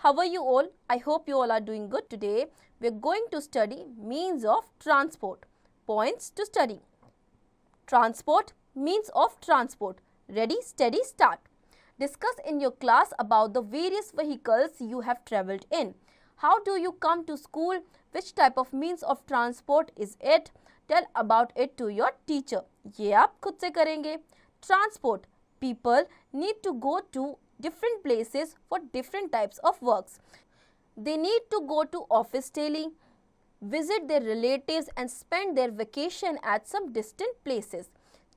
How are you all? I hope you all are doing good today. We are going to study means of transport. Points to study. Transport, means of transport. Ready, steady, start. Discuss in your class about the various vehicles you have travelled in. How do you come to school? Which type of means of transport is it? Tell about it to your teacher. ये आप खुद से करेंगे. Transport. People need to go to different places for different types of works. They need to go to office daily, visit their relatives and spend their vacation at some distant places.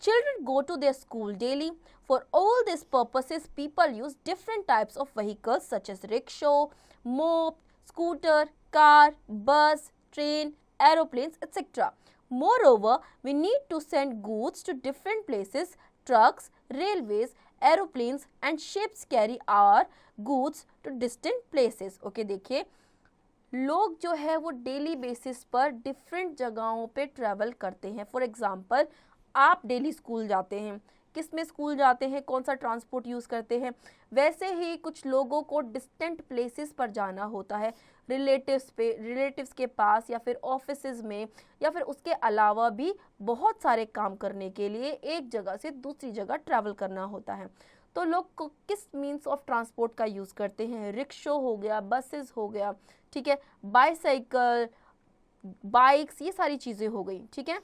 Children go to their school daily. For all these purposes, people use different types of vehicles such as rickshaw, moped, scooter, car, bus, train, aeroplanes, etc. Moreover, we need to send goods to different places. Trucks, railways, aeroplanes and ships carry our goods to distant places. Okay, देखिए लोग जो है वो daily basis पर different जगहों पे travel करते हैं. फॉर एग्जांपल आप डेली स्कूल जाते हैं, किस में स्कूल जाते हैं, कौन सा ट्रांसपोर्ट यूज़ करते हैं. वैसे ही कुछ लोगों को डिस्टेंट प्लेसेस पर जाना होता है, रिलेटिव्स के पास या फिर ऑफिसेज में, या फिर उसके अलावा भी बहुत सारे काम करने के लिए एक जगह से दूसरी जगह ट्रैवल करना होता है. तो लोग को किस मीन्स ऑफ ट्रांसपोर्ट का यूज़ करते हैं? रिक्शो हो गया, बसेस हो गया, ठीक है, बाईसाइकिल, बाइक्स, ये सारी चीज़ें हो गई. ठीक है,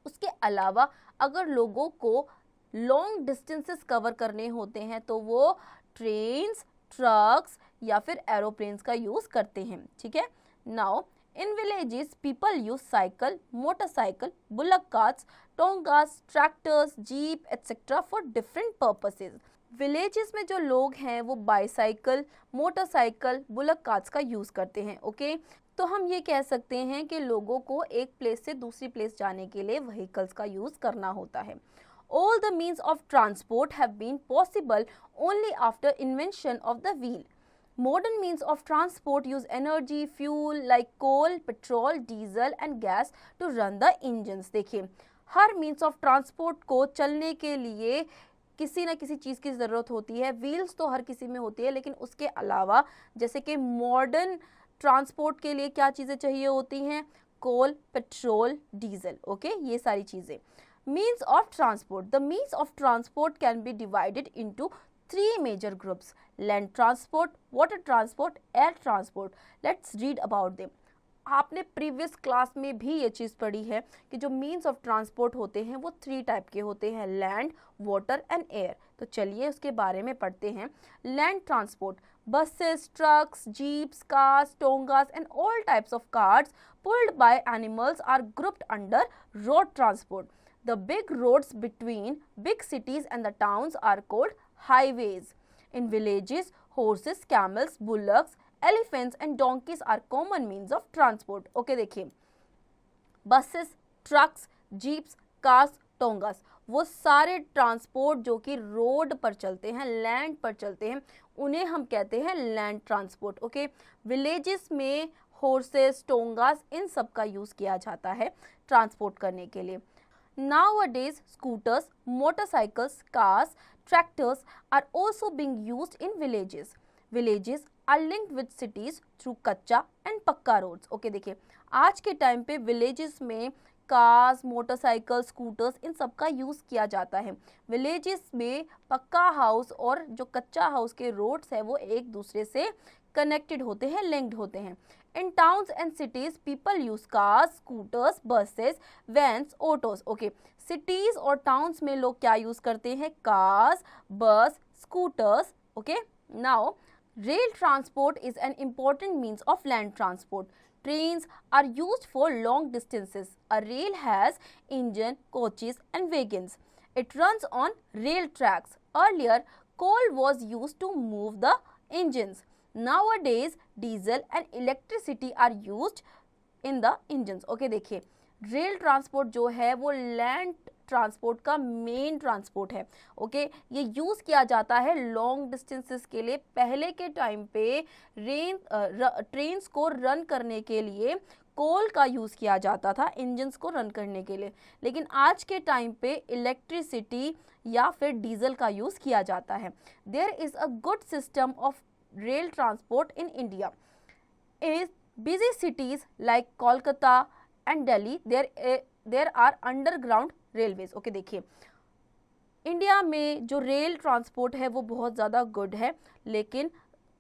उसके अलावा अगर लोगों को लॉन्ग डिस्टेंसेस कवर करने होते हैं तो वो ट्रेन्स, ट्रक्स या फिर एरोप्लेन्स का यूज़ करते हैं. ठीक है. Now in villages people use cycle, motorcycle, bullock carts, tongas, tractors, jeep etcetera for different purposes. Villages में जो लोग हैं वो बाईसाइकिल, मोटरसाइकिल, बुलक कार्ट्स का यूज़ करते हैं. ओके, तो हम ये कह सकते हैं कि लोगों को एक प्लेस से दूसरी प्लेस जाने के लिए व्हीकल्स का यूज़ करना होता है. All the means of transport have been possible only after invention of the wheel. Modern means of transport use energy, fuel like coal, petrol, diesel and gas to run the engines. देखिए, हर means of transport को चलने के लिए किसी न किसी चीज़ की ज़रूरत होती है. व्हील्स तो हर किसी में होती है, लेकिन उसके अलावा जैसे कि मॉडर्न ट्रांसपोर्ट के लिए क्या चीज़ें चाहिए होती हैं? कोल, पेट्रोल, डीजल. ओके, ये सारी चीज़ें. Means of transport. The means of transport can be divided into three major groups: land transport, water transport, air transport. Let's read about them. आपने प्रीवियस क्लास में भी ये चीज़ पढ़ी है कि जो मीन्स ऑफ ट्रांसपोर्ट होते हैं वो 3 टाइप के होते हैं: लैंड, वाटर एंड एयर. तो चलिए उसके बारे में पढ़ते हैं. Land transport: buses, trucks, jeeps, cars, tongas and all types of carts pulled by animals are grouped under road transport. The big roads between big cities and the towns are called highways. In villages, horses, camels, bullocks, elephants and donkeys are common means of transport. Okay, देखिए, buses, trucks, jeeps, cars, टोंगास, वो सारे transport जो कि road पर चलते हैं, land पर चलते हैं, उन्हें हम कहते हैं लैंड ट्रांसपोर्ट. ओके, विलेजेस में हॉर्सेस, टोंगास, इन सब का यूज़ किया जाता है ट्रांसपोर्ट करने के लिए. Nowadays, scooters, motorcycles, cars, tractors are also being used in villages. Villages are linked with cities through कच्चा and पक्का roads. Okay, देखिए, आज के टाइम पे villages में कार्स, मोटरसाइकिल, स्कूटर्स, इन सब का यूज़ किया जाता है. विलेजेस में पक्का हाउस और जो कच्चा हाउस के रोड्स है वो एक दूसरे से कनेक्टेड होते हैं, लिंक्ड होते हैं. In towns and cities, people use cars, scooters, buses, vans, autos. Okay, cities और towns में लोग क्या यूज़ करते हैं? Cars, bus, scooters. Okay, now rail transport is an important means of land transport. Trains are used for long distances. A rail has engine, coaches and wagons. It runs on rail tracks. Earlier, coal was used to move the engines. Nowadays, diesel and electricity are used in the engines. Okay, देखिए, rail transport जो है वो land transport का main transport है. Okay, ये use किया जाता है लॉन्ग डिस्टेंसेस के लिए. पहले के टाइम पे ट्रेन्स को रन करने के लिए कोल का यूज़ किया जाता था इंजन्स को रन करने के लिए, लेकिन आज के टाइम पे इलेक्ट्रिसिटी या फिर डीजल का यूज़ किया जाता है. There is a good system of rail transport in India. In busy cities like Kolkata and Delhi, there are underground railways. Okay देखिए, इंडिया में जो रेल ट्रांसपोर्ट है वो बहुत ज़्यादा गुड है, लेकिन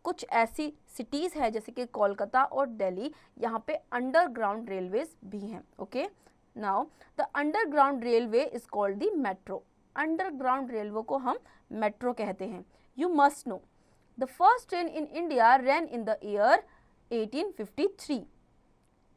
कुछ ऐसी सिटीज़ है जैसे कि कोलकाता और दिल्ली, यहाँ पे अंडरग्राउंड रेलवेज भी हैं. Okay, now the underground railway is called the metro. Underground railway को हम मेट्रो कहते हैं. You must know the first train in India ran in the year 1853.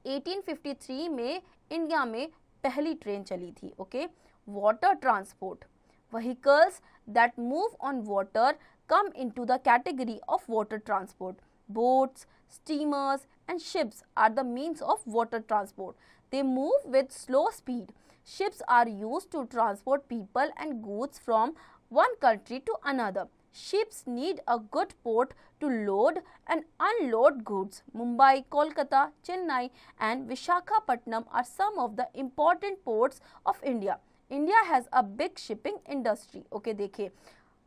1853 में इंडिया में पहली ट्रेन चली थी. Okay, water transport. Vehicles that move on water come into the category of water transport. Boats, steamers and ships are the means of water transport. They move with slow speed. Ships are used to transport people and goods from one country to another. Ships need a good port to load and unload goods. Mumbai, Kolkata, Chennai and Visakhapatnam are some of the important ports of India. India has a big shipping industry. Okay देखिए,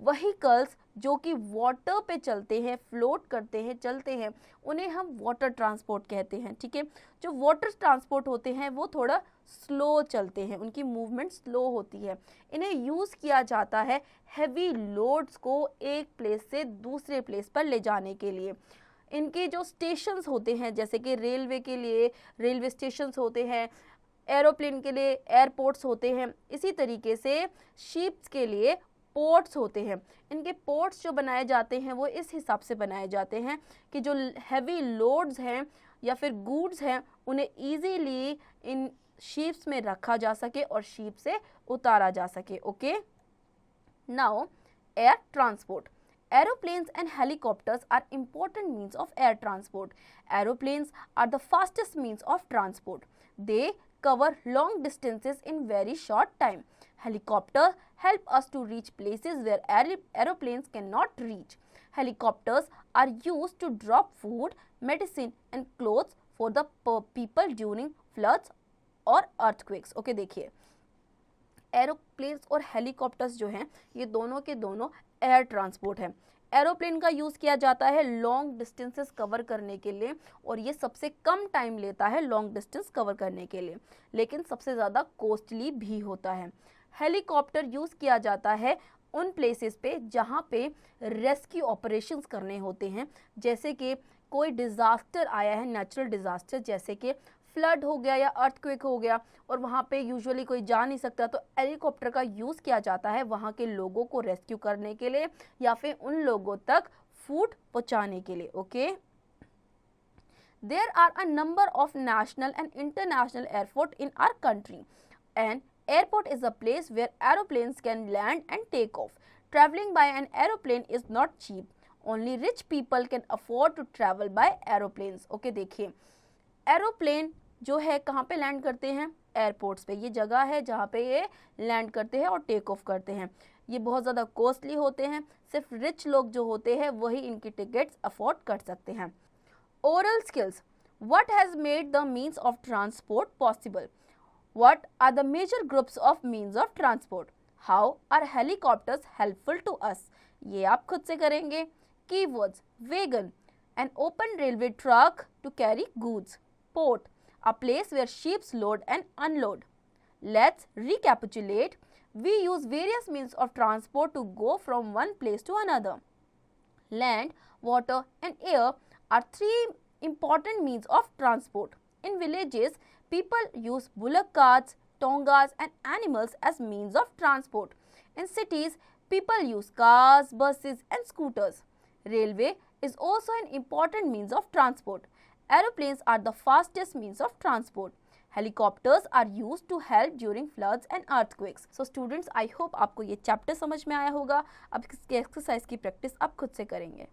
vehicles जो कि water पे चलते हैं, float करते हैं, चलते हैं, उन्हें हम वाटर ट्रांसपोर्ट कहते हैं. ठीक है, जो वाटर ट्रांसपोर्ट होते हैं वो थोड़ा स्लो चलते हैं, उनकी मूवमेंट स्लो होती है. इन्हें यूज़ किया जाता है हैवी लोड्स को एक प्लेस से दूसरे प्लेस पर ले जाने के लिए. इनके जो स्टेशंस होते हैं, जैसे कि रेलवे के लिए रेलवे स्टेशंस होते हैं, एरोप्लेन के लिए एयरपोर्ट्स होते हैं, इसी तरीके से शिप्स के लिए पोर्ट्स होते हैं. इनके पोर्ट्स जो बनाए जाते हैं वो इस हिसाब से बनाए जाते हैं कि जो हैवी लोड्स हैं या फिर गुड्स हैं उन्हें इजीली इन शिप्स में रखा जा सके और शिप से उतारा जा सके. Okay, now air transport. Aeroplanes and helicopters are important means of air transport. Aeroplanes are the fastest means of transport. They cover long distances in very short time. Helicopters help us to reach places where aeroplanes cannot reach. Helicopters are used to drop food, medicine and clothes for the people during floods or earthquakes. Okay, देखिए, aeroplanes और helicopters जो हैं ये दोनों के दोनों air transport है. Aeroplane का यूज़ किया जाता है लॉन्ग डिस्टेंसेस कवर करने के लिए और ये सबसे कम टाइम लेता है लॉन्ग डिस्टेंस कवर करने के लिए, लेकिन सबसे ज़्यादा कॉस्टली भी होता है. हेलीकॉप्टर यूज़ किया जाता है उन प्लेसेस पे जहाँ पे रेस्क्यू ऑपरेशंस करने होते हैं, जैसे कि कोई डिज़ास्टर आया है, नेचुरल डिज़ास्टर जैसे कि फ्लड हो गया या अर्थक्वेक हो गया और वहाँ पे यूजुअली कोई जा नहीं सकता, तो हेलीकॉप्टर का यूज़ किया जाता है वहाँ के लोगों को रेस्क्यू करने के लिए या फिर उन लोगों तक फूड पहुँचाने के लिए. Okay, there are a number of national and international airport in our country. And airport is a place where aeroplanes can land and take off. Traveling by an aeroplane is not cheap. Only rich people can afford to travel by aeroplanes. Okay, देखिए, aeroplane जो है कहाँ पे land करते हैं? Airports पे. ये जगह है जहाँ पे ये लैंड करते हैं और टेक ऑफ करते हैं. ये बहुत ज़्यादा कॉस्टली होते हैं, सिर्फ रिच लोग जो होते हैं वही इनकी टिकट्स अफोर्ड कर सकते हैं. Oral skills. What has made the means of transport possible? What are the major groups of means of transport? How are helicopters helpful to us? ये आप खुद से करेंगे. Keywords: wagon, an open railway truck to carry goods. Port, a place where ships load and unload. Let's recapitulate. We use various means of transport to go from one place to another. Land, water and air are three important means of transport. In villages, people use bullock carts, tongas and animals as means of transport. In cities, people use cars, buses and scooters. Railway is also an important means of transport. Aeroplanes are the fastest means of transport. Helicopters are used to help during floods and earthquakes. So students, I hope आपको ये chapter समझ में आया होगा. अब इसके exercise की practice आप खुद से करेंगे.